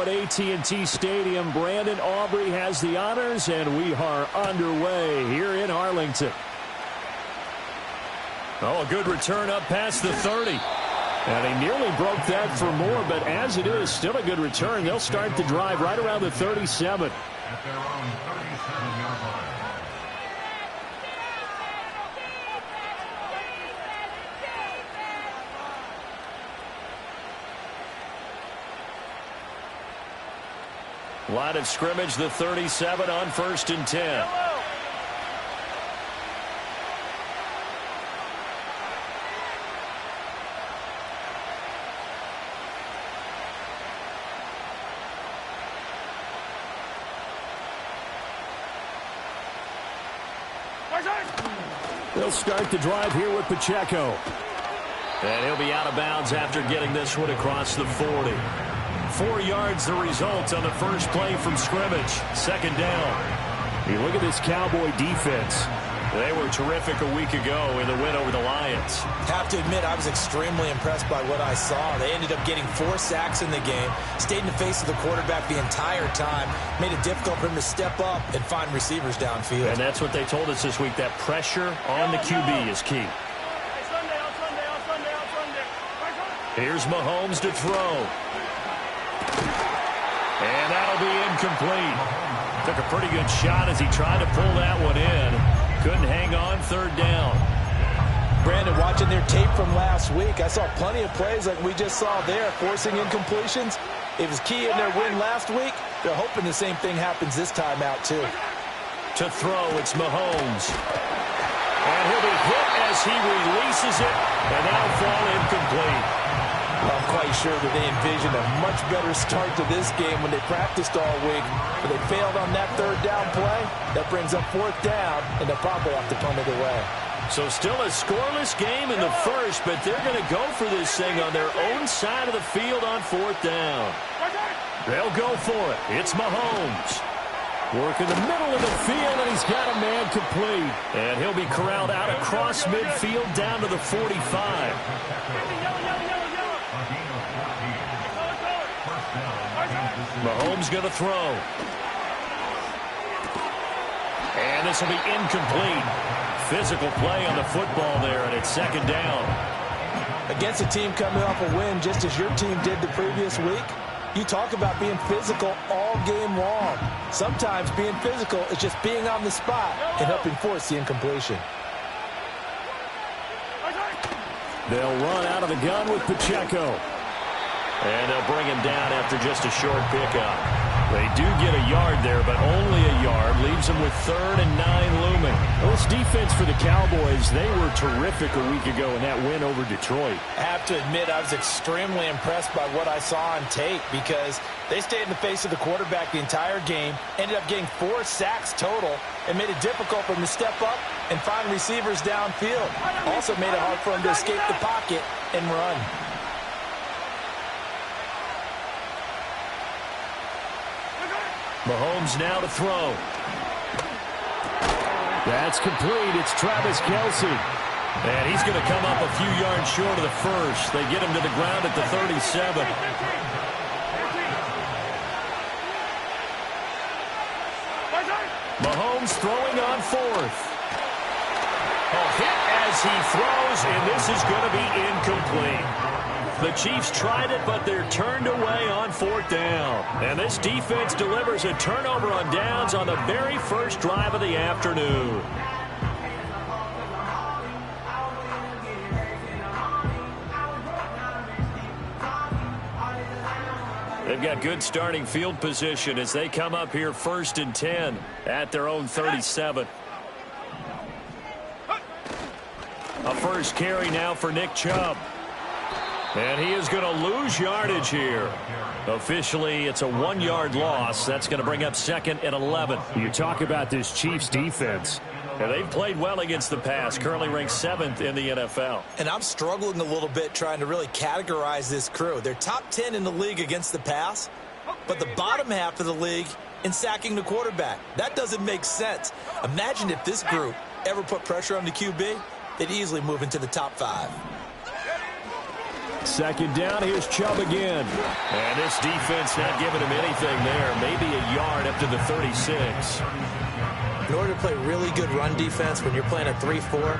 now at AT&T Stadium. Brandon Aubrey has the honors, and we are underway here in Arlington. Oh, a good return up past the 30. And he nearly broke that for more, but as it is, still a good return. They'll start the drive right around the 37. At their own 37-yard line. Line of scrimmage, the 37 on 1st and 10. They'll start the drive here with Pacheco. And he'll be out of bounds after getting this one across the 40. 4 yards the result on the first play from scrimmage. 2nd down. You look at this Cowboy defense. They were terrific a week ago in the win over the Lions. Have to admit, I was extremely impressed by what I saw. They ended up getting 4 sacks in the game, stayed in the face of the quarterback the entire time, made it difficult for him to step up and find receivers downfield. And that's what they told us this week, that pressure on the QB is key. Here's Mahomes to throw. And that'll be incomplete. Took a pretty good shot as he tried to pull that one in. Couldn't hang on 3rd down. Brandon, watching their tape from last week, I saw plenty of plays like we just saw there, forcing incompletions. It was key in their win last week. They're hoping the same thing happens this time out, too. To throw, it's Mahomes. And he'll be hit as he releases it, and that'll fall incomplete. I'm quite sure that they envisioned a much better start to this game when they practiced all week. But they failed on that 3rd down play. That brings up 4th down, and they'll probably have to punt it away. So still a scoreless game in the first, but they're going to go for this thing on their own side of the field on 4th down. They'll go for it. It's Mahomes. Work in the middle of the field, and he's got a man complete. And he'll be corralled out across midfield down to the 45. Mahomes going to throw. And this will be incomplete. Physical play on the football there, and it's 2nd down. Against a team coming off a win just as your team did the previous week, you talk about being physical all game long. Sometimes being physical is just being on the spot and helping force the incompletion. They'll run out of the gun with Pacheco. And they'll bring him down after just a short pickup. They do get a yard there, but only a yard. Leaves them with 3rd and 9 looming. Well, this defense for the Cowboys, they were terrific a week ago in that win over Detroit. I have to admit, I was extremely impressed by what I saw on tape because they stayed in the face of the quarterback the entire game, ended up getting 4 sacks total, and made it difficult for him to step up and find receivers downfield. Also made it hard for him to escape the pocket and run. Mahomes now to throw. That's complete. It's Travis Kelce. And he's going to come up a few yards short of the first. They get him to the ground at the 37. Mahomes throwing on 4th. A hit as he throws, and this is going to be incomplete. The Chiefs tried it, but they're turned away on 4th down. And this defense delivers a turnover on downs on the very first drive of the afternoon. They've got good starting field position as they come up here 1st and 10 at their own 37. A first carry now for Nick Chubb. And he is going to lose yardage here. Officially, it's a 1-yard loss. That's going to bring up 2nd and 11. You talk about this Chiefs defense. And they've played well against the pass, currently ranked 7th in the NFL. And I'm struggling a little bit trying to really categorize this crew. They're top 10 in the league against the pass, but the bottom half of the league in sacking the quarterback. That doesn't make sense. Imagine if this group ever put pressure on the QB, they'd easily move into the top 5. Second down, here's Chubb again. And this defense not giving him anything there. Maybe a yard up to the 36. In order to play really good run defense when you're playing a 3-4,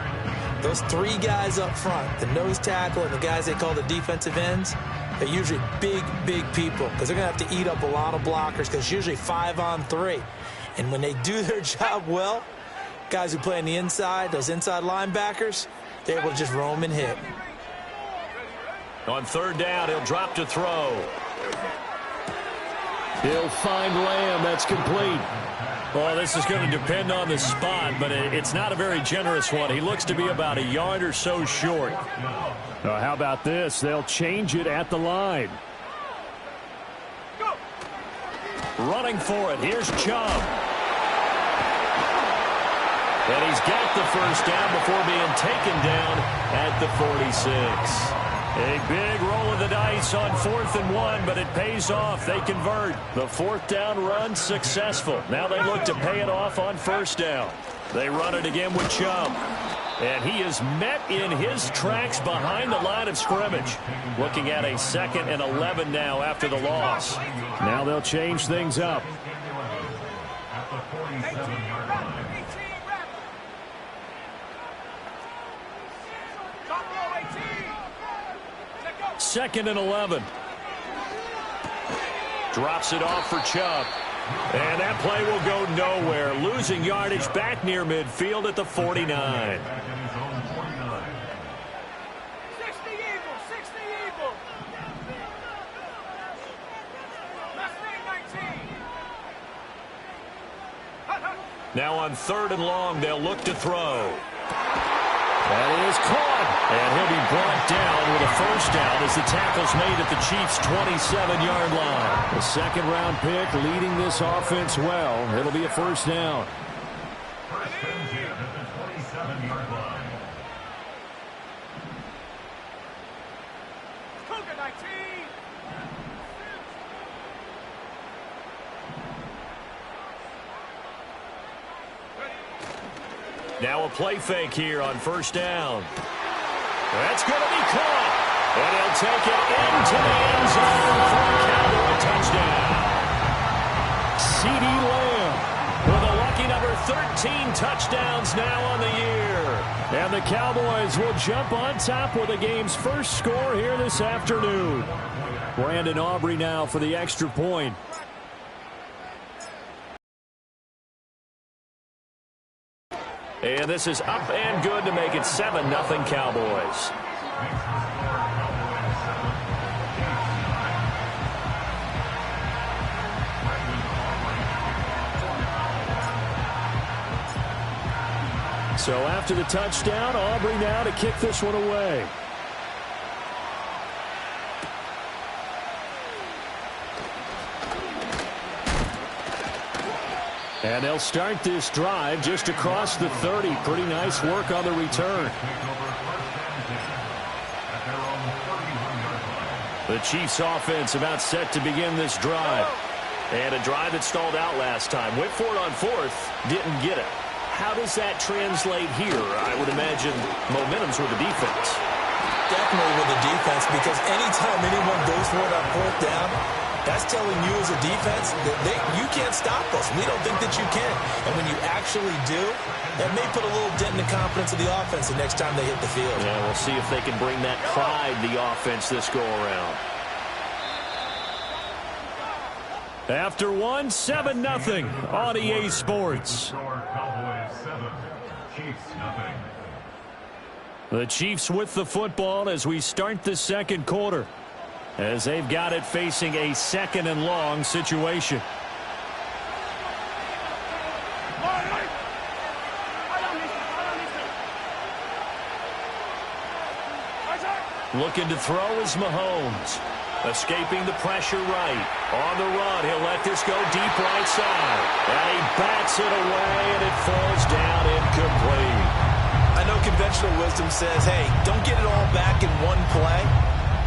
those three guys up front, the nose tackle and the guys they call the defensive ends, they're usually big, big people because they're going to have to eat up a lot of blockers because it's usually 5-on-3. And when they do their job well, guys who play on the inside, those inside linebackers, they're able to just roam and hit. On third down, he'll drop to throw. He'll find Lamb. That's complete. Well, this is going to depend on the spot, but it's not a very generous one. He looks to be about a yard or so short. How about this? They'll change it at the line. Running for it. Here's Chubb. And he's got the first down before being taken down at the 46. A big roll of the dice on 4th and 1, but it pays off. They convert. The 4th down run successful. Now they look to pay it off on 1st down. They run it again with Chubb. And he is met in his tracks behind the line of scrimmage. Looking at a 2nd and 11 now after the loss. Now they'll change things up. At the 47-yard line. 2nd and 11. Drops it off for Chubb. And that play will go nowhere. Losing yardage back near midfield at the 49. Back in his own 49. 60 Eagles, 60 Eagles. Left lane 19. Now on 3rd and long, they'll look to throw. That is caught. And he'll be brought down with a first down as the tackle's made at the Chiefs' 27-yard line. The 2nd-round pick leading this offense well. It'll be a first down. First and 10 at the 27-yard line. Cougar 19. Now a play fake here on 1st down. That's going to be caught. And he'll take it into the end zone for a Cowboy touchdown. CeeDee Lamb with a lucky number 13 touchdowns now on the year. And the Cowboys will jump on top with the game's first score here this afternoon. Brandon Aubrey now for the extra point. And this is up and good to make it 7-0 Cowboys. So after the touchdown, Aubrey now to kick this one away. And they'll start this drive just across the 30. Pretty nice work on the return. The Chiefs offense about set to begin this drive. And a drive that stalled out last time. Went for it on 4th, didn't get it. How does that translate here? I would imagine momentum's with the defense. Definitely with the defense, because anytime anyone goes for it on 4th down, that's telling you as a defense that you can't stop us. We don't think that you can. And when you actually do, that may put a little dent in the confidence of the offense the next time they hit the field. Yeah, we'll see if they can bring that pride the offense this go-around. After 7-0 on EA Sports. Cowboys 7, Chiefs nothing. The Chiefs with the football as we start the 2nd quarter, as they've got it facing a 2nd and long situation. Looking to throw is Mahomes. Escaping the pressure right. On the run, he'll let this go deep right side. And he bats it away, and it falls down incomplete. I know conventional wisdom says, hey, don't get it all back in one play.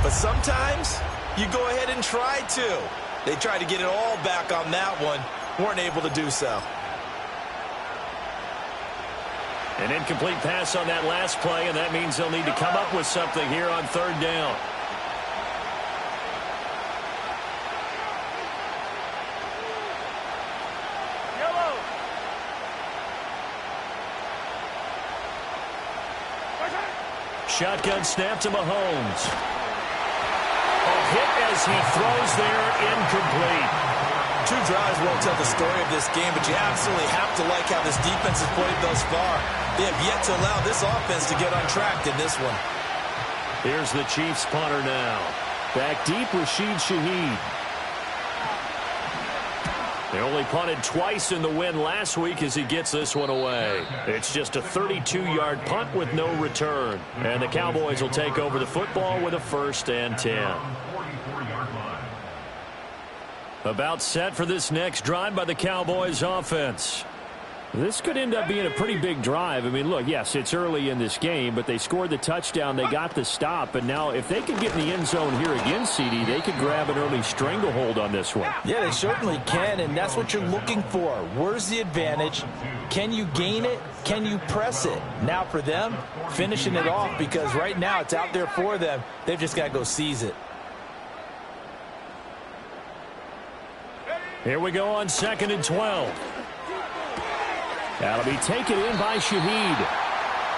But sometimes you go ahead and try to. They tried to get it all back on that one. Weren't able to do so. An incomplete pass on that last play, and that means they'll need to come up with something here on 3rd down. Shotgun snap to Mahomes. A hit as he throws there, incomplete. 2 drives won't tell the story of this game, but you absolutely have to like how this defense has played thus far. They have yet to allow this offense to get untracked in this one. Here's the Chiefs punter now. Back deep, Rashid Shaheed. They only punted twice in the win last week as he gets this one away. It's just a 32-yard punt with no return. And the Cowboys will take over the football with a 1st and 10. About set for this next drive by the Cowboys offense. This could end up being a pretty big drive. I mean, look, yes, it's early in this game, but they scored the touchdown. They got the stop. And now if they can get in the end zone here again, CD, they could grab an early stranglehold on this one. Yeah, they certainly can, and that's what you're looking for. Where's the advantage? Can you gain it? Can you press it? Now for them, finishing it off, because right now it's out there for them. They've just got to go seize it. Here we go on 2nd and 12. That'll be taken in by Shaheed.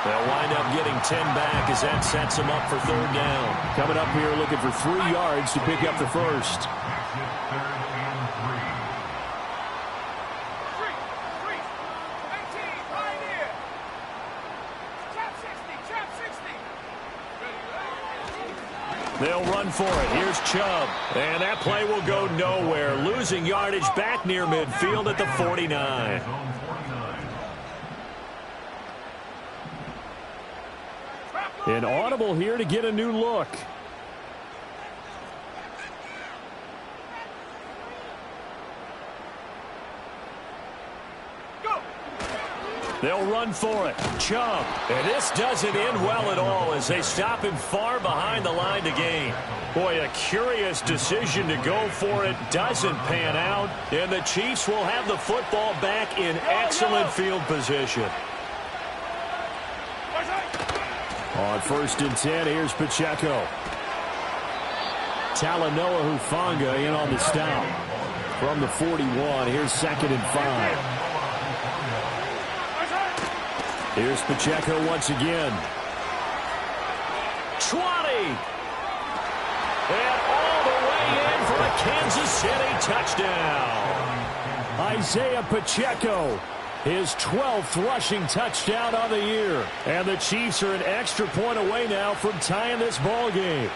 They'll wind up getting 10 back as that sets them up for 3rd down. Coming up here looking for 3 yards to pick up the first. They'll run for it. Here's Chubb. And that play will go nowhere. Losing yardage back near midfield at the 49. An audible here to get a new look. They'll run for it. Chubb. And this doesn't end well at all as they stop him far behind the line to gain. Boy, a curious decision to go for it. Doesn't pan out. And the Chiefs will have the football back in excellent field position. On 1st and 10, here's Pacheco. Talanoa Hufanga in on the stop. From the 41, here's 2nd and 5. Here's Pacheco once again. 20. And all the way in for a Kansas City touchdown. Isaiah Pacheco. His 12th rushing touchdown on the year. And the Chiefs are an extra point away now from tying this ball game.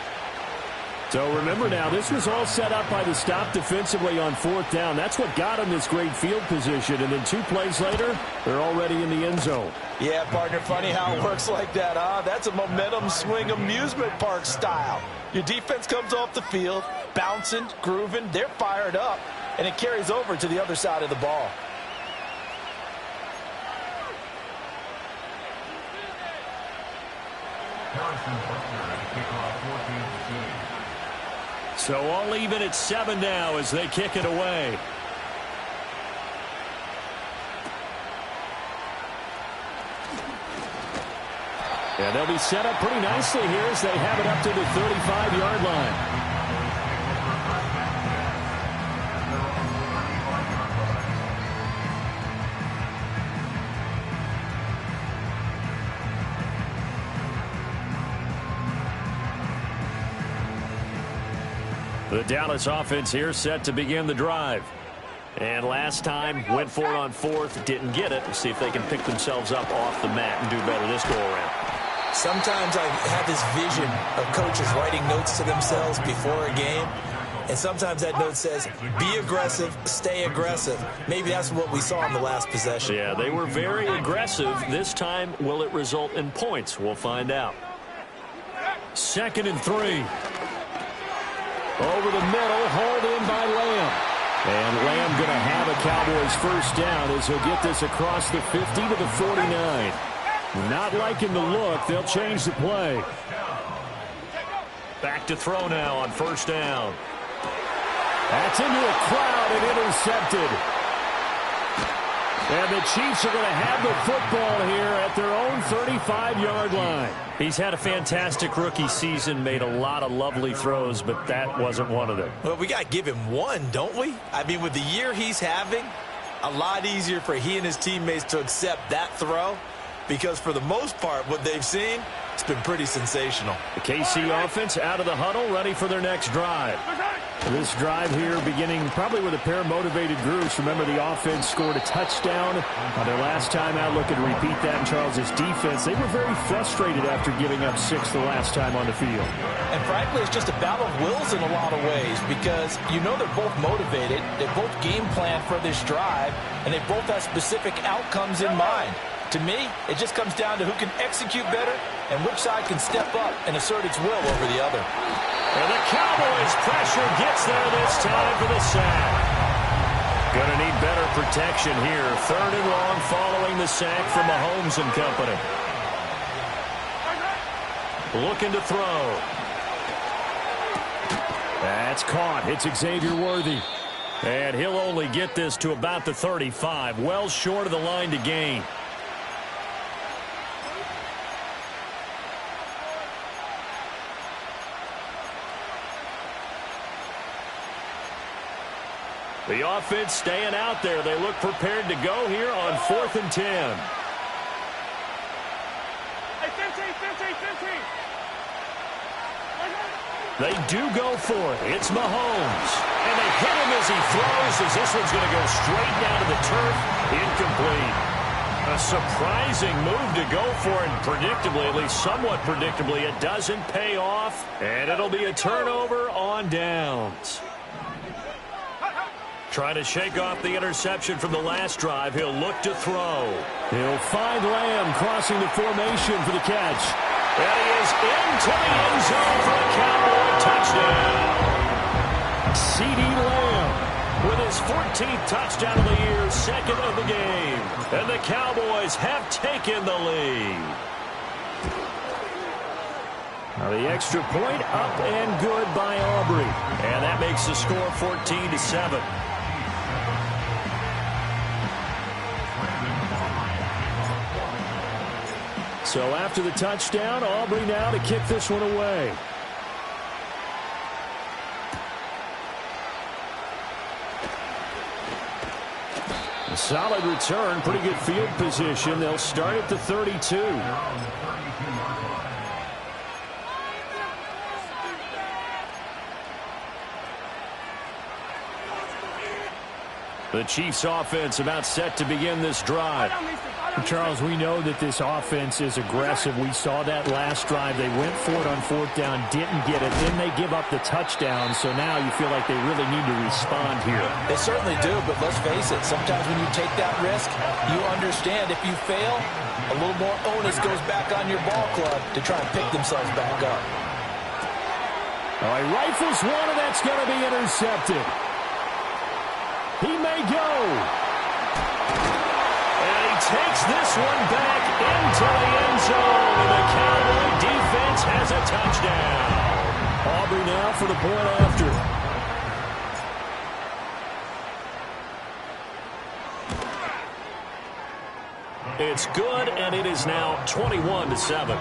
So remember now, this was all set up by the stop defensively on 4th down. That's what got them this great field position. And then 2 plays later, they're already in the end zone. Yeah, partner, funny how it works like that, huh? That's a momentum swing amusement park style. Your defense comes off the field, bouncing, grooving, they're fired up, and it carries over to the other side of the ball. So all even at 7 now as they kick it away. And they'll be set up pretty nicely here as they have it up to the 35-yard line. The Dallas offense here set to begin the drive. And last time, went for it on 4th, didn't get it. Let's see if they can pick themselves up off the mat and do better this go-around. Sometimes I have this vision of coaches writing notes to themselves before a game. And sometimes that note says, be aggressive, stay aggressive. Maybe that's what we saw in the last possession. Yeah, they were very aggressive. This time, will it result in points? We'll find out. 2nd and 3. Over the middle, hauled in by Lamb. And Lamb going to have a Cowboys first down as he'll get this across the 50 to the 49. Not liking the look. They'll change the play. Back to throw now on 1st down. That's into a crowd and intercepted. And the Chiefs are going to have the football here at their own 35-yard line. He's had a fantastic rookie season, made a lot of lovely throws, but that wasn't one of them. Well, we got to give him one, don't we? I mean, with the year he's having, a lot easier for he and his teammates to accept that throw because for the most part, what they've seen, It's been pretty sensational. The KC offense out of the huddle, ready for their next drive. This drive here beginning probably with a pair of motivated groups. Remember, the offense scored a touchdown on their last time out. Looking to repeat that in Charles' defense. They were very frustrated after giving up 6 the last time on the field. And frankly, it's just a battle of wills in a lot of ways because you know they're both motivated. They both game plan for this drive, and they both have specific outcomes in mind. To me, it just comes down to who can execute better and which side can step up and assert its will over the other. And the Cowboys' pressure gets there this time for the sack. Going to need better protection here. 3rd and long following the sack from Mahomes and company. Looking to throw. That's caught. It's Xavier Worthy. And he'll only get this to about the 35. Well short of the line to gain. The offense staying out there. They look prepared to go here on 4th and 10. Hey, 15. They do go for it. It's Mahomes. And they hit him as he throws, as this one's going to go straight down to the turf. Incomplete. A surprising move to go for it. Predictably, at least somewhat predictably, it doesn't pay off. And it'll be a turnover on downs. Trying to shake off the interception from the last drive. He'll look to throw. He'll find Lamb crossing the formation for the catch. And he is into the end zone for a Cowboy touchdown. CeeDee Lamb with his 14th touchdown of the year, 2nd of the game. And the Cowboys have taken the lead. Now the extra point up and good by Aubrey. And that makes the score 14-7. So after the touchdown, Aubrey now to kick this one away. A solid return, pretty good field position. They'll start at the 32. The Chiefs offense about set to begin this drive. Charles, we know that this offense is aggressive. We saw that last drive. They went for it on 4th down, didn't get it. Then they give up the touchdown. So now you feel like they really need to respond here. They certainly do, but let's face it. Sometimes when you take that risk, you understand if you fail, a little more onus goes back on your ball club to try and pick themselves back up. All right, rifles one, and that's going to be intercepted. He may go. Takes this one back into the end zone. And the Cowboy defense has a touchdown. Aubrey now for the point after. It's good, and it is now 21-7.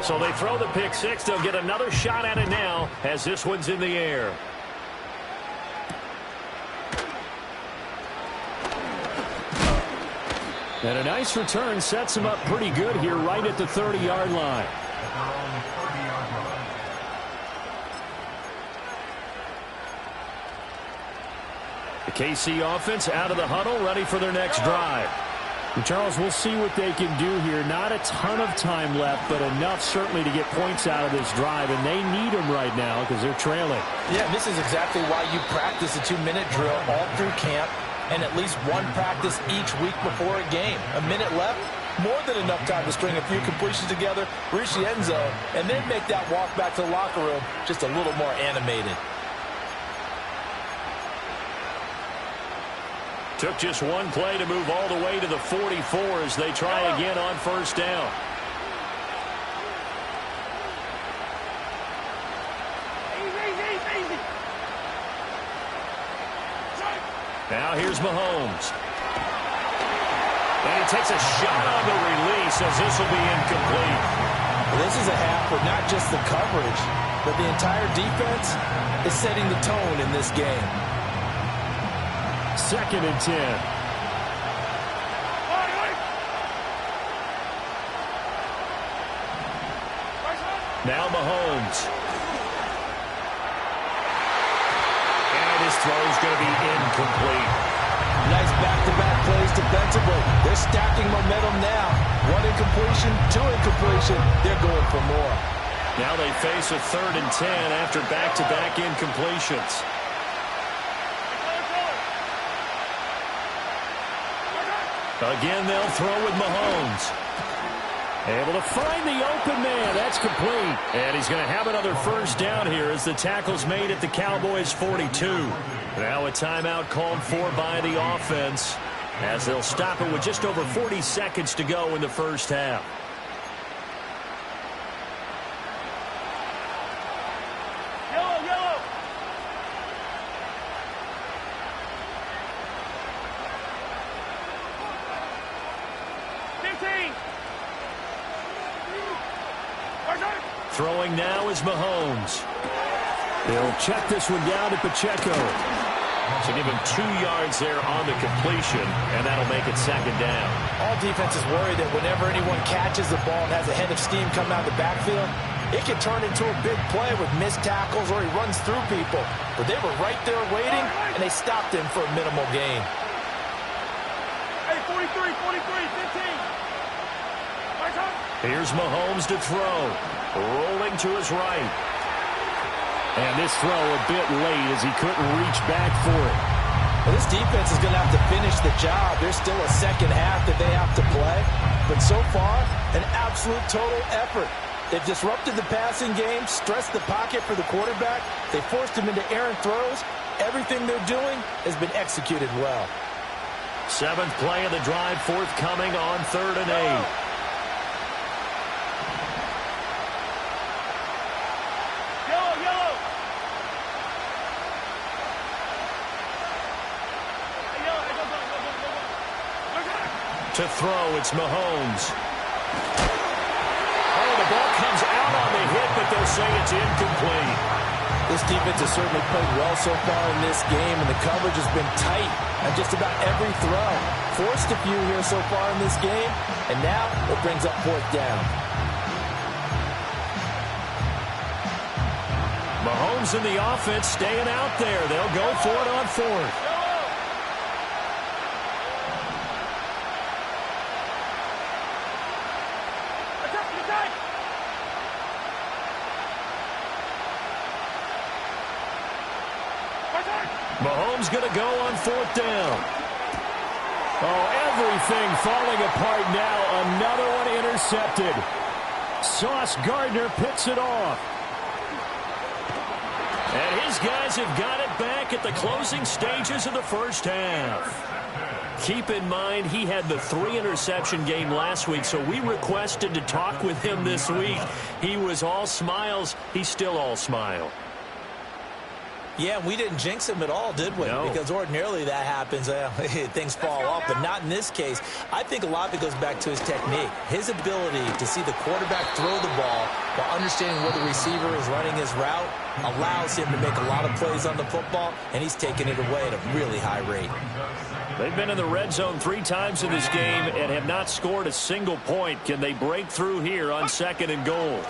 So they throw the pick six. They'll get another shot at it now as this one's in the air. And a nice return sets him up pretty good here right at the 30-yard line. The KC offense out of the huddle, ready for their next drive. And Charles, we'll see what they can do here. Not a ton of time left, but enough certainly to get points out of this drive, and they need them right now because they're trailing. Yeah, this is exactly why you practice a 2-minute drill all through camp and at least one practice each week before a game. A minute left, more than enough time to string a few completions together, reach the end zone, and then make that walk back to the locker room just a little more animated. Took just one play to move all the way to the 44 as they try again on first down. Easy. Now here's Mahomes. And he takes a shot on the release as this will be incomplete. Well, this is a half where not just the coverage, but the entire defense is setting the tone in this game. 2nd and 10. Now Mahomes. And his throw is going to be incomplete. Nice back-to-back plays defensively. They're stacking momentum now. 1 incompletion, 2 incompletion. They're going for more. Now they face a 3rd and 10 after back-to-back incompletions. Again, they'll throw with Mahomes. Able to find the open man. That's complete. And he's going to have another first down here as the tackle's made at the Cowboys' 42. Now a timeout called for by the offense as they'll stop it with just over 40 seconds to go in the first half. Yellow. 15. Throwing now is Mahomes. They'll check this one down to Pacheco. So give him 2 yards there on the completion, and that'll make it 2nd down. All defenses worry that whenever anyone catches the ball and has a head of steam coming out of the backfield, it can turn into a big play with missed tackles or he runs through people. But they were right there waiting, and they stopped him for a minimal gain. Hey, 43, 15. Here's Mahomes to throw. Rolling to his right. And this throw a bit late as he couldn't reach back for it. Well, this defense is going to have to finish the job. There's still a second half that they have to play. But so far, an absolute total effort. They've disrupted the passing game, stressed the pocket for the quarterback. They forced him into errant throws. Everything they're doing has been executed well. 7th play of the drive forthcoming on 3rd and 8. To throw, it's Mahomes. Oh, the ball comes out on the hit, but they'll say it's incomplete. This defense has certainly played well so far in this game, and the coverage has been tight on just about every throw. Forced a few here so far in this game, and now it brings up 4th down. Mahomes and the offense staying out there. They'll go for it on 4th. Mahomes going to go on 4th down. Oh, everything falling apart now. Another one intercepted. Sauce Gardner picks it off. And his guys have got it back at the closing stages of the first half. Keep in mind, he had the 3-interception game last week, so we requested to talk with him this week. He was all smiles. He's still all smile. Yeah, we didn't jinx him at all, did we? No. Because ordinarily that happens. Things fall off, but not in this case. I think a lot of it goes back to his technique. His ability to see the quarterback throw the ball while understanding where the receiver is running his route allows him to make a lot of plays on the football, and he's taking it away at a really high rate. They've been in the red zone 3 times in this game and have not scored a single point. Can they break through here on 2nd and goal?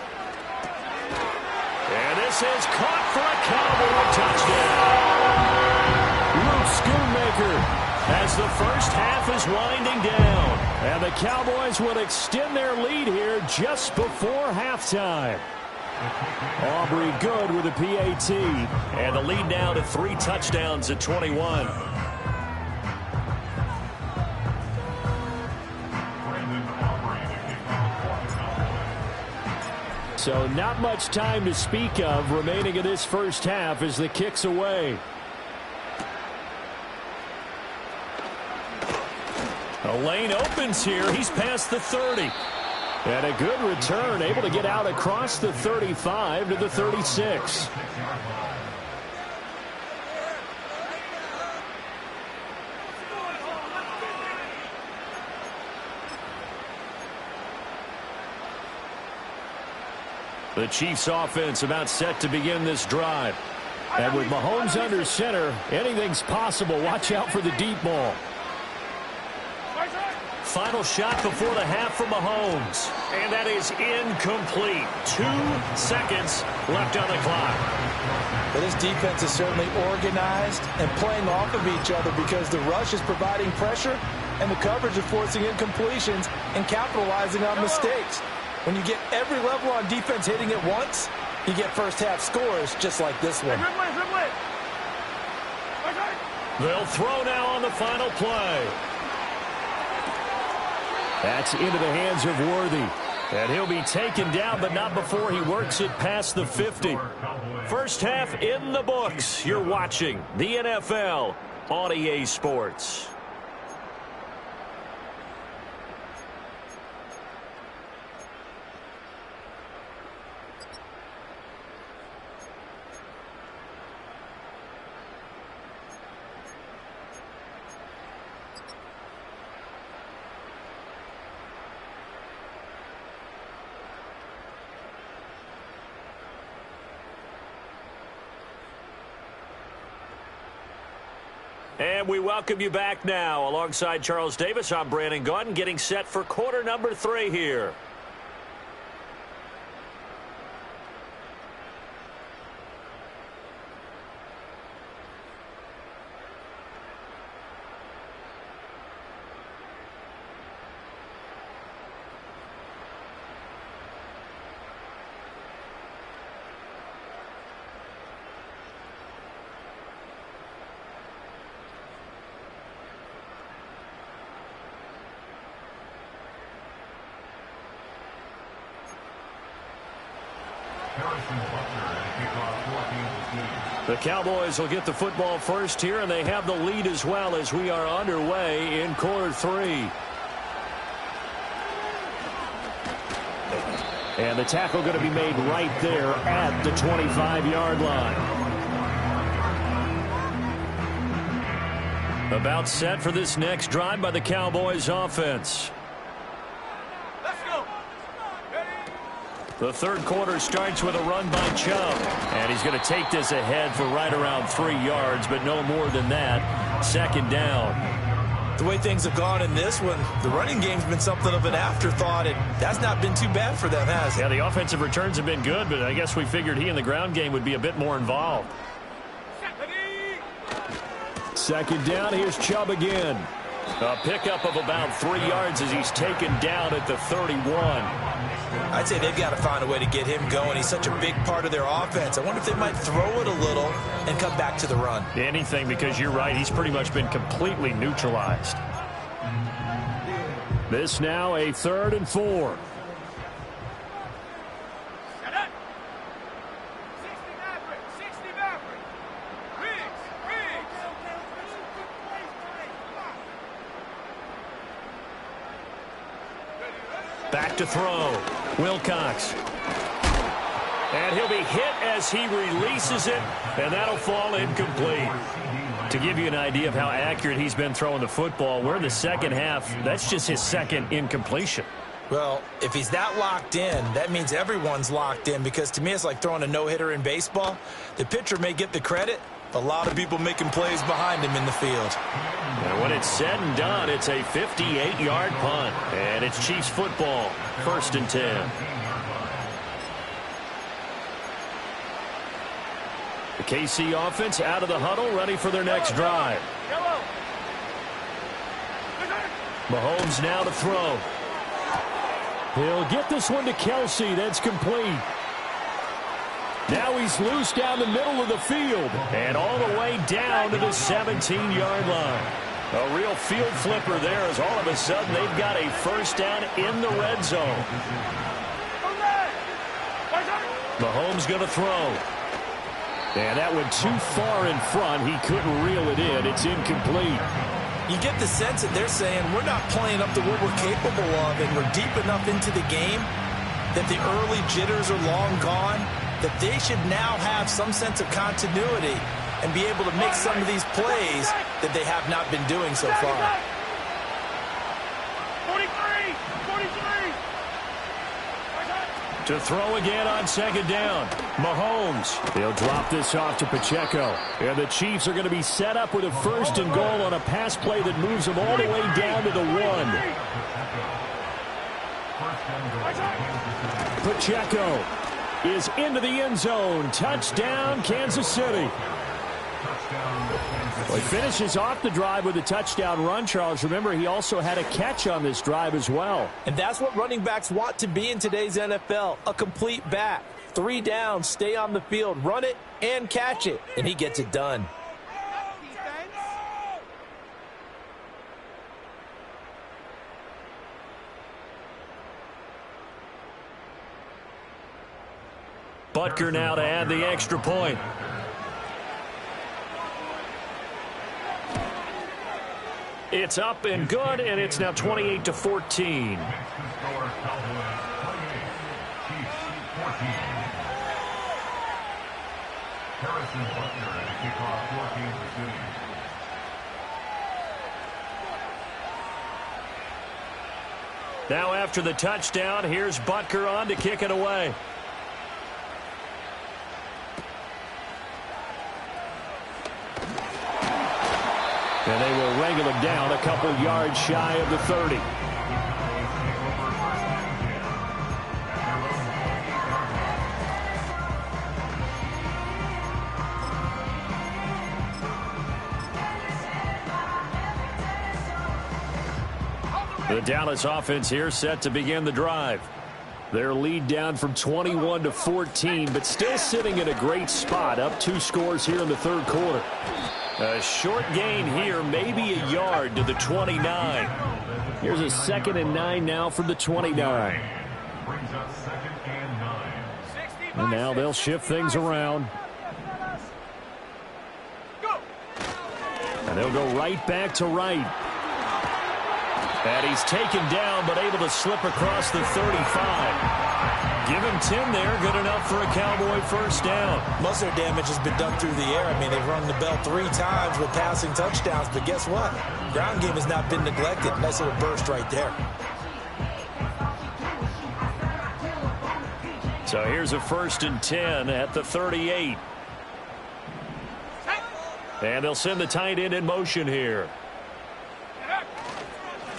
And this is caught for a Cowboy touchdown. Luke Schoonmaker As the first half is winding down. And the Cowboys will extend their lead here just before halftime. Aubrey Good with a PAT. And the lead now to 3 touchdowns at 21. So not much time to speak of remaining in this first half as the kick's away. A lane opens here. He's past the 30. And a good return, able to get out across the 35 to the 36. The Chiefs offense about set to begin this drive. And with Mahomes under center, anything's possible. Watch out for the deep ball. Final shot before the half from Mahomes. And that is incomplete. 2 seconds left on the clock. But this defense is certainly organized and playing off of each other because the rush is providing pressure and the coverage is forcing incompletions and capitalizing on mistakes. When you get every level on defense hitting at once, you get first half scores just like this one. They'll throw now on the final play. That's into the hands of Worthy. And he'll be taken down, but not before he works it past the 50. First half in the books. You're watching the NFL on EA Sports. And we welcome you back now. Alongside Charles Davis, I'm Brandon Gaudin, getting set for quarter number 3 here. The Cowboys will get the football first here, and they have the lead as well as we are underway in quarter 3. And the tackle going to be made right there at the 25-yard line. About set for this next drive by the Cowboys offense. The third quarter starts with a run by Chubb. And he's going to take this ahead for right around 3 yards, but no more than that. Second down. The way things have gone in this one, the running game's been something of an afterthought, and that's not been too bad for them, has it? Yeah, the offensive returns have been good, but I guess we figured he in the ground game would be a bit more involved. Second down, here's Chubb again. A pickup of about 3 yards as he's taken down at the 31. I'd say they've got to find a way to get him going. He's such a big part of their offense. I wonder if they might throw it a little and come back to the run. Anything, because you're right. He's pretty much been completely neutralized. This now a 3rd and 4. Back to throw. Wilcox. And he'll be hit as he releases it, and that'll fall incomplete. To give you an idea of how accurate he's been throwing the football, we're in the second half. That's just his second incompletion. Well, if he's that locked in, that means everyone's locked in, because to me it's like throwing a no-hitter in baseball. The pitcher may get the credit, but a lot of people making plays behind him in the field. And when it's said and done, it's a 58-yard punt. And it's Chiefs football, 1st and 10. The KC offense out of the huddle, ready for their next drive. Mahomes now to throw. He'll get this one to Kelsey. That's complete. Now he's loose down the middle of the field. And all the way down to the 17-yard line. A real field flipper there, as all of a sudden they've got a first down in the red zone. Mahomes going to throw. And that went too far in front. He couldn't reel it in. It's incomplete. You get the sense that they're saying we're not playing up to what we're capable of, and we're deep enough into the game that the early jitters are long gone, that they should now have some sense of continuity and be able to make some of these plays that they have not been doing so far. 43! To throw again on second down. Mahomes. He'll drop this off to Pacheco. And the Chiefs are going to be set up with a 1st and goal on a pass play that moves them all the way down to the 1. Pacheco is into the end zone. Touchdown, Kansas City. Well, he finishes off the drive with a touchdown run, Charles. Remember, he also had a catch on this drive as well. And that's what running backs want to be in today's NFL, a complete back. 3 downs, stay on the field, run it, and catch it. And he gets it done. Butker now to add the extra point. It's up and good, and it's now 28-14. Now after the touchdown, here's Butker on to kick it away. And they will wrangle him down a couple yards shy of the 30. The Dallas offense here set to begin the drive. Their lead down from 21-14, but still sitting in a great spot, up 2 scores here in the 3rd quarter. A short gain here, maybe a yard to the 29. Here's a 2nd and 9 now from the 29. And now they'll shift things around. And they'll go right back to right. And he's taken down, but able to slip across the 35. Give him 10 there, good enough for a Cowboy 1st down. Most of their damage has been done through the air. I mean, they've rung the bell 3 times with passing touchdowns, but guess what? Ground game has not been neglected. Nice little burst right there. So here's a 1st and 10 at the 38. And they'll send the tight end in motion here.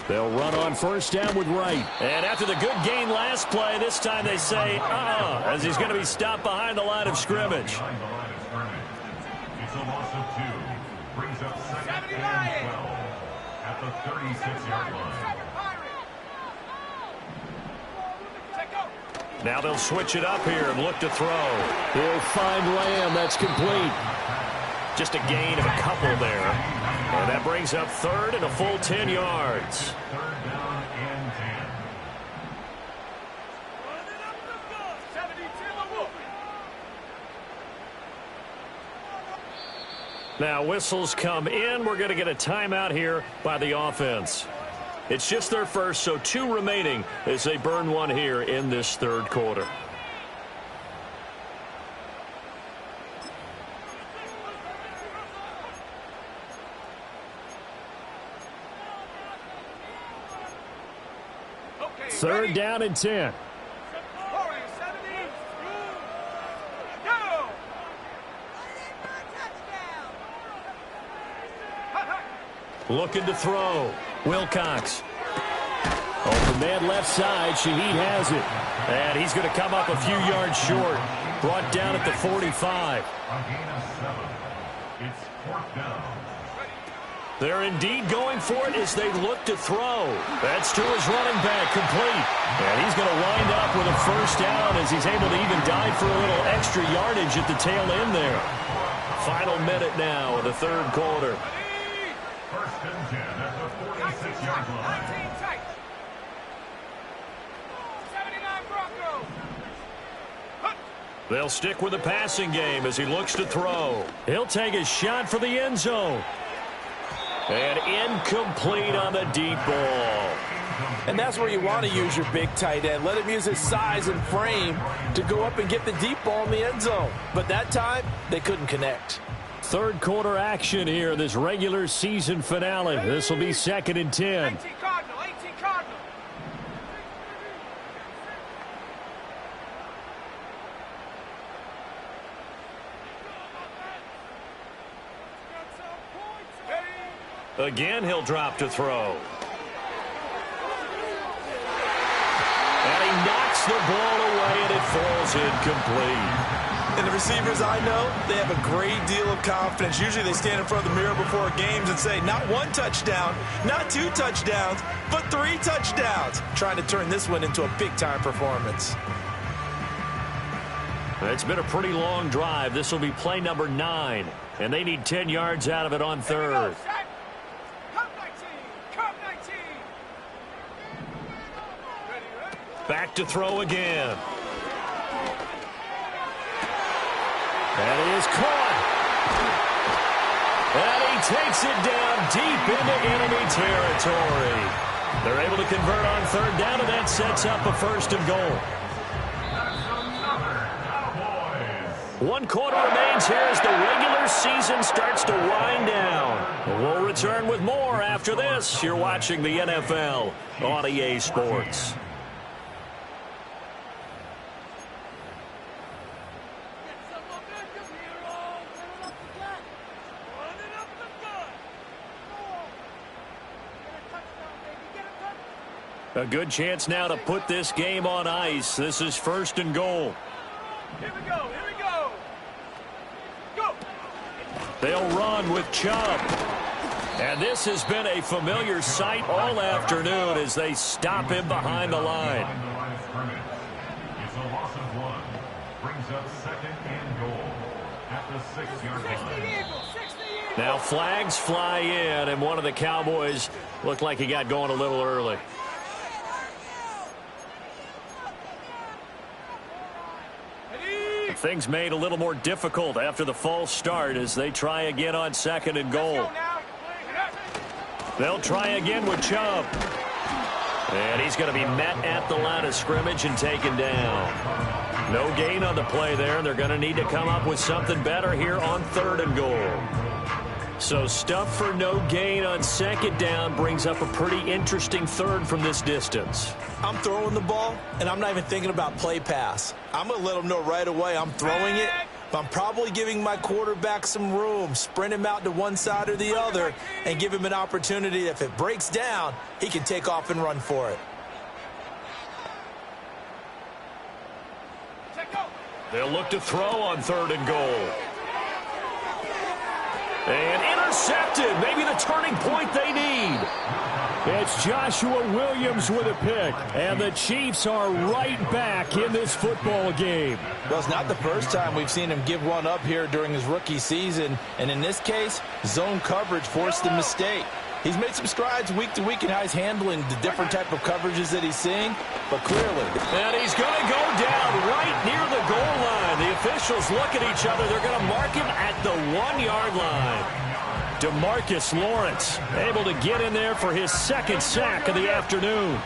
They'll run on 1st down with Wright. And after the good gain last play, this time they say, as he's going to be stopped behind the line of scrimmage. It's a loss of 2. Brings up 2nd and 12 at the 36-yard line. Now they'll switch it up here and look to throw. He'll find Lamb. That's complete. Just a gain of a couple there. And that brings up 3rd and a full 10 yards. 3rd down and 10. Now whistles come in. We're going to get a timeout here by the offense. It's just their first, so 2 remaining as they burn one here in this 3rd quarter. Third down and 10. Looking to throw. Wilcox. Open man left side. Shaheed has it. And he's going to come up a few yards short. Brought down at the 45. A gain of 7. It's 4th down. They're indeed going for it as they look to throw. That's to his running back, complete. And he's going to wind up with a 1st down as he's able to even dive for a little extra yardage at the tail end there. Final minute now of the 3rd quarter. 1st and 10 at the 46-yard line. They'll stick with the passing game as he looks to throw. He'll take a shot for the end zone. And incomplete on the deep ball. And that's where you want to use your big tight end. Let him use his size and frame to go up and get the deep ball in the end zone. But that time, they couldn't connect. 3rd quarter action here, this regular season finale. This will be 2nd and 10. Again, he'll drop to throw. And he knocks the ball away, and it falls incomplete. And the receivers I know, they have a great deal of confidence. Usually they stand in front of the mirror before games and say, not 1 touchdown, not 2 touchdowns, but 3 touchdowns. Trying to turn this one into a big-time performance. It's been a pretty long drive. This will be play number 9, and they need 10 yards out of it on third. Back to throw again. And he is caught. And he takes it down deep into enemy territory. They're able to convert on third down, and that sets up a 1st and goal. 1 quarter remains here as the regular season starts to wind down. We'll return with more after this. You're watching the NFL on EA Sports. A good chance now to put this game on ice. This is 1st and goal. Here we go, here we go. Go. They'll run with Chubb. And this has been a familiar sight all afternoon as they stop him behind the line. It's a loss of 1. Brings up 2nd and goal at the 6-yard line. Now flags fly in, and one of the Cowboys looked like he got going a little early. Things made a little more difficult after the false start as they try again on 2nd and goal. They'll try again with Chubb. And he's going to be met at the line of scrimmage and taken down. No gain on the play there, and they're going to need to come up with something better here on 3rd and goal. So stuff for no gain on 2nd down brings up a pretty interesting 3rd from this distance. I'm throwing the ball, and I'm not even thinking about play pass. I'm going to let them know right away I'm throwing it, but I'm probably giving my quarterback some room, sprint him out to one side or the other, and give him an opportunity. If it breaks down, he can take off and run for it. They'll look to throw on 3rd and goal. And intercepted. Maybe the turning point they need. It's Joshua Williams with a pick. And the Chiefs are right back in this football game. Well, it's not the first time we've seen him give one up here during his rookie season. And in this case, zone coverage forced the mistake. He's made some strides week to week in how he's handling the different type of coverages that he's seeing, but clearly. And he's going to go down right near the goal line. The officials look at each other. They're going to mark him at the 1-yard line. DeMarcus Lawrence able to get in there for his 2nd sack of the afternoon.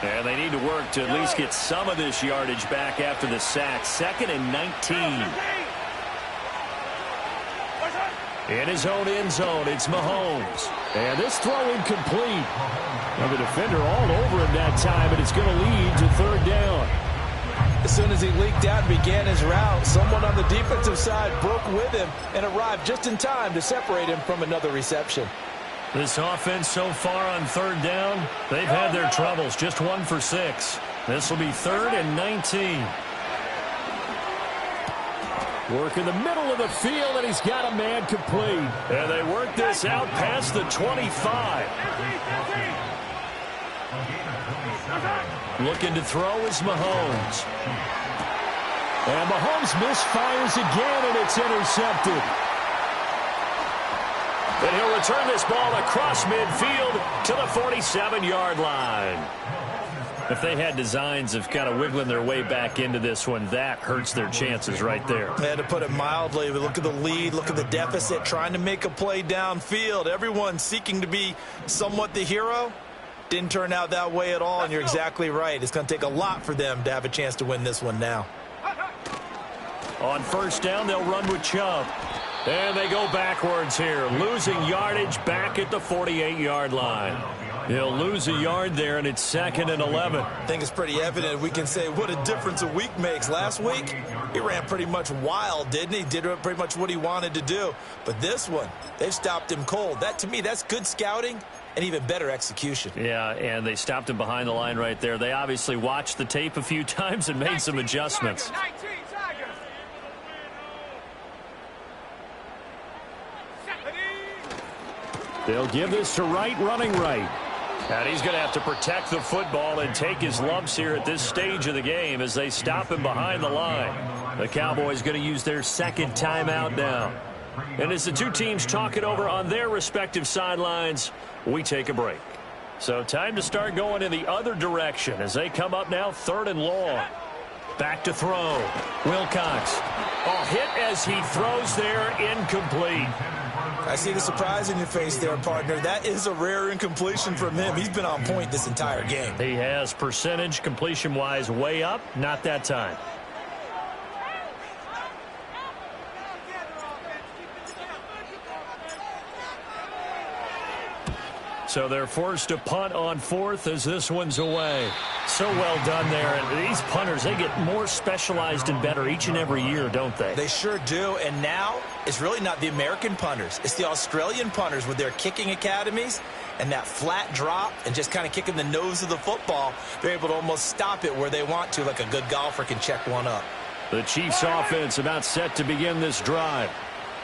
And they need to work to at least get some of this yardage back after the sack. 2nd and 19. In his own end zone, it's Mahomes. And this throw incomplete. And the defender all over him that time, and it's going to lead to 3rd down. As soon as he leaked out and began his route, someone on the defensive side broke with him and arrived just in time to separate him from another reception. This offense so far on 3rd down, they've had their troubles. Just 1 for 6. This will be 3rd and 19. Work in the middle of the field, and he's got a man complete. And they work this out past the 25. Looking to throw is Mahomes. And Mahomes misfires again, and it's intercepted. And he'll return this ball across midfield to the 47-yard line. If they had designs of kind of wiggling their way back into this one, that hurts their chances right there. They had to put it mildly. Look at the lead, look at the deficit, trying to make a play downfield. Everyone seeking to be somewhat the hero. Didn't turn out that way at all, and you're exactly right. It's going to take a lot for them to have a chance to win this one now. On 1st down, they'll run with Chubb. And they go backwards here, losing yardage back at the 48-yard line. He'll lose a yard there, and it's 2nd and 11. I think it's pretty evident. We can say what a difference a week makes. Last week, he ran pretty much wild, didn't he? Did pretty much what he wanted to do. But this one, they've stopped him cold. That, to me, that's good scouting and even better execution. Yeah, and they stopped him behind the line right there. They obviously watched the tape a few times and made some adjustments. They'll give this to Wright, running right. And he's going to have to protect the football and take his lumps here at this stage of the game as they stop him behind the line. The Cowboys going to use their 2nd timeout now. And as the two teams talk it over on their respective sidelines, we take a break. So time to start going in the other direction as they come up now 3rd and long. Back to throw. Wilcox. Oh, hit as he throws there, incomplete. I see the surprise in your face there, partner. That is a rare incompletion from him. He's been on point this entire game. He has percentage completion-wise way up. Not that time. So they're forced to punt on 4th as this one's away. So well done there. And these punters, they get more specialized and better each and every year, don't they? They sure do. And now it's really not the American punters. It's the Australian punters with their kicking academies and that flat drop and just kind of kicking the nose of the football. They're able to almost stop it where they want to, like a good golfer can check one up. The Chiefs offense about set to begin this drive.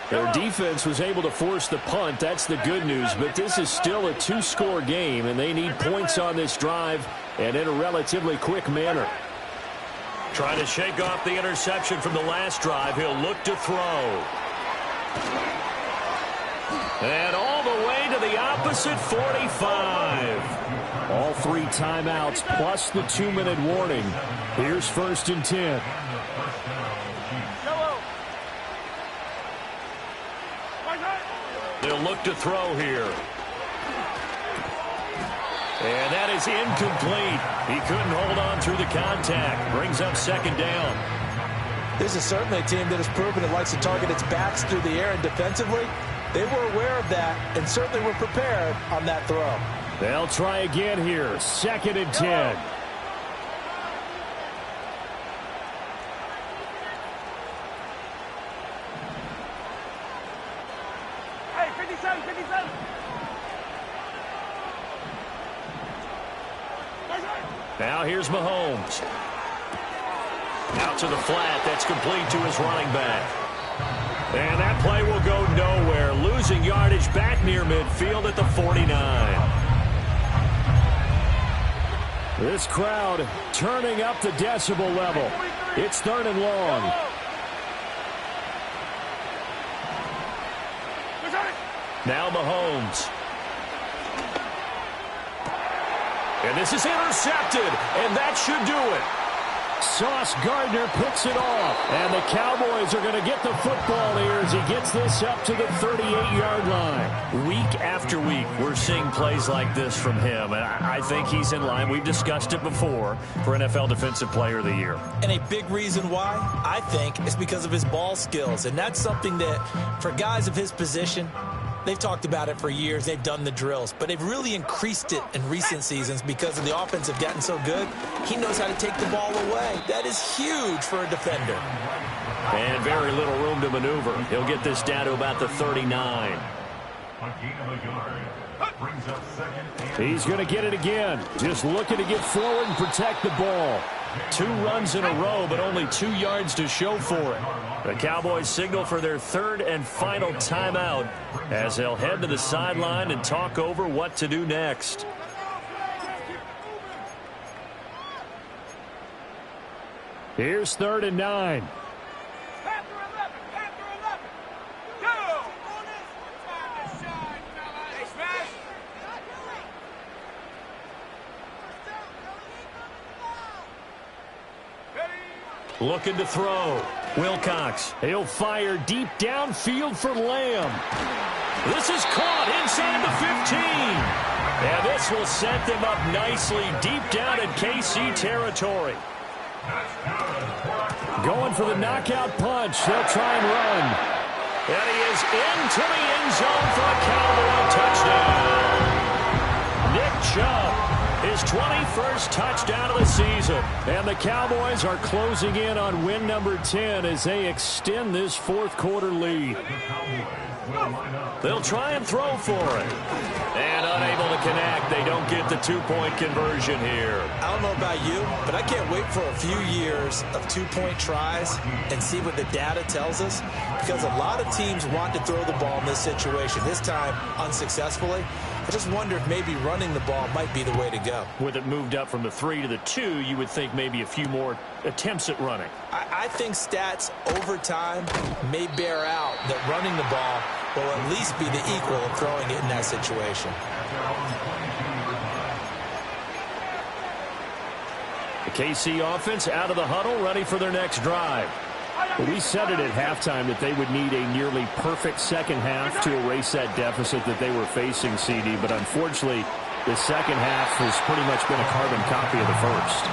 Their defense was able to force the punt. That's the good news. But this is still a 2-score game, and they need points on this drive and in a relatively quick manner. Trying to shake off the interception from the last drive. He'll look to throw. And all the way to the opposite 45. All 3 timeouts plus the 2-minute warning. Here's 1st and 10. They'll look to throw here. And that is incomplete. He couldn't hold on through the contact. Brings up 2nd down. This is certainly a team that has proven it likes to target its backs through the air, and defensively, they were aware of that and certainly were prepared on that throw. They'll try again here. 2nd and 10. Now here's Mahomes. Out to the flat. That's complete to his running back. And that play will go nowhere. Losing yardage back near midfield at the 49. This crowd turning up the decibel level. It's 3rd and long. Now Mahomes. And this is intercepted, and that should do it. Sauce Gardner picks it off, and the Cowboys are going to get the football here as he gets this up to the 38-yard line. Week after week, we're seeing plays like this from him, and I think he's in line. We've discussed it before for NFL Defensive Player of the Year. And a big reason why, I think, is because of his ball skills, and that's something that, for guys of his position, they've talked about it for years. They've done the drills, but they've really increased it in recent seasons because of the offense have gotten so good. He knows how to take the ball away. That is huge for a defender. And very little room to maneuver. He'll get this down to about the 39. He's going to get it again. Just looking to get forward and protect the ball. 2 runs in a row, but only 2 yards to show for it. The Cowboys signal for their 3rd and final timeout as they'll head to the sideline and talk over what to do next. Here's 3rd and 9. Looking to throw. Wilcox. He'll fire deep downfield for Lamb. This is caught inside the 15. And this will set them up nicely deep down in KC territory. Going for the knockout punch. They'll try and run. And he is into the end zone for a Cowboy touchdown. Nick Chubb, his 21st touchdown of the season. And the Cowboys are closing in on win number 10 as they extend this fourth quarter lead. They'll try and throw for it. And unable to connect. They don't get the two-point conversion here. I don't know about you, but I can't wait for a few years of two-point tries and see what the data tells us, because a lot of teams want to throw the ball in this situation. This time, unsuccessfully. I just wonder if maybe running the ball might be the way to go. With it moved up from the 3 to the 2, you would think maybe a few more attempts at running. I think stats over time may bear out that running the ball will at least be the equal of throwing it in that situation. The KC offense out of the huddle, ready for their next drive. Well, we said it at halftime that they would need a nearly perfect second half to erase that deficit that they were facing, CD. But unfortunately, the second half has pretty much been a carbon copy of the first.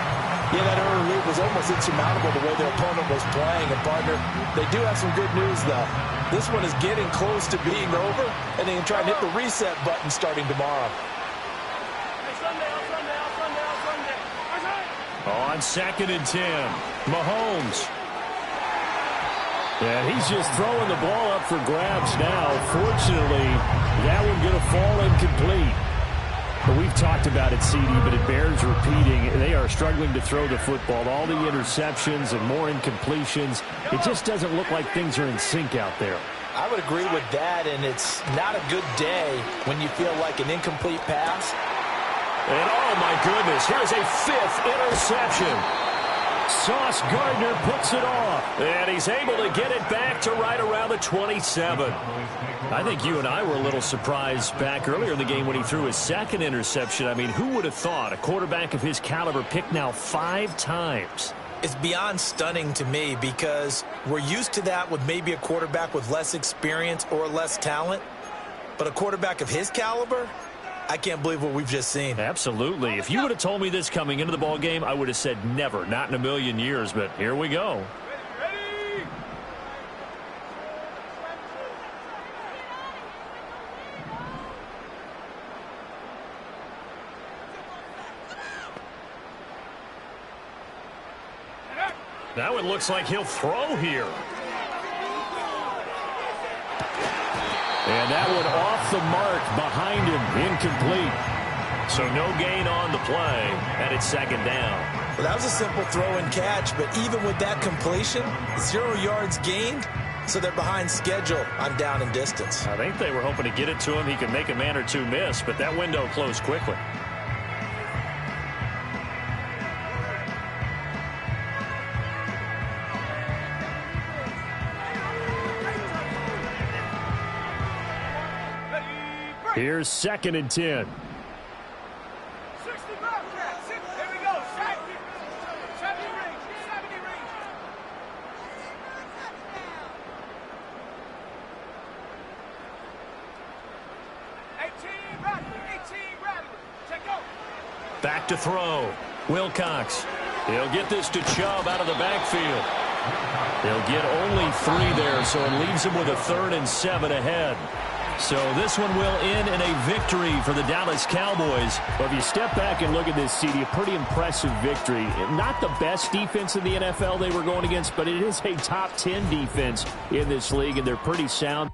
Yeah, that early lead was almost insurmountable the way their opponent was playing. And, partner, they do have some good news, though. This one is getting close to being over, and they can try and hit the reset button starting tomorrow. On 2nd and 10, Mahomes. And he's just throwing the ball up for grabs now. Fortunately, that one going to fall incomplete. But we've talked about it, CD, but it bears repeating. They are struggling to throw the football. All the interceptions and more incompletions. It just doesn't look like things are in sync out there. I would agree with that, and it's not a good day when you feel like an incomplete pass. And, oh, my goodness, here's a 5th interception. Sauce Gardner picks it off. And he's able to get it back to right around the 27. I think you and I were a little surprised back earlier in the game when he threw his 2nd interception. I mean, who would have thought a quarterback of his caliber picked now 5 times? It's beyond stunning to me, because we're used to that with maybe a quarterback with less experience or less talent. But a quarterback of his caliber, I can't believe what we've just seen. Absolutely. If you would have told me this coming into the ball game, I would have said never, not in a million years. But here we go. Ready? Now it looks like he'll throw here. And that one off the mark behind him, incomplete. So no gain on the play, and it's 2nd down. Well, that was a simple throw and catch, but even with that completion, 0 yards gained, so they're behind schedule on down and distance. I think they were hoping to get it to him. He could make a man or two miss, but that window closed quickly. Here's 2nd and 10. 60 back. Here we go. 70 range. 70 range. 18 rapidly. 18 rapidly. Check go. Back to throw. Wilcox. He'll get this to Chubb out of the backfield. They'll get only 3 there, so it leaves him with a 3rd and 7 ahead. So this one will end in a victory for the Dallas Cowboys. Well, if you step back and look at this, CD, a pretty impressive victory. Not the best defense in the NFL they were going against, but it is a top 10 defense in this league, and they're pretty sound.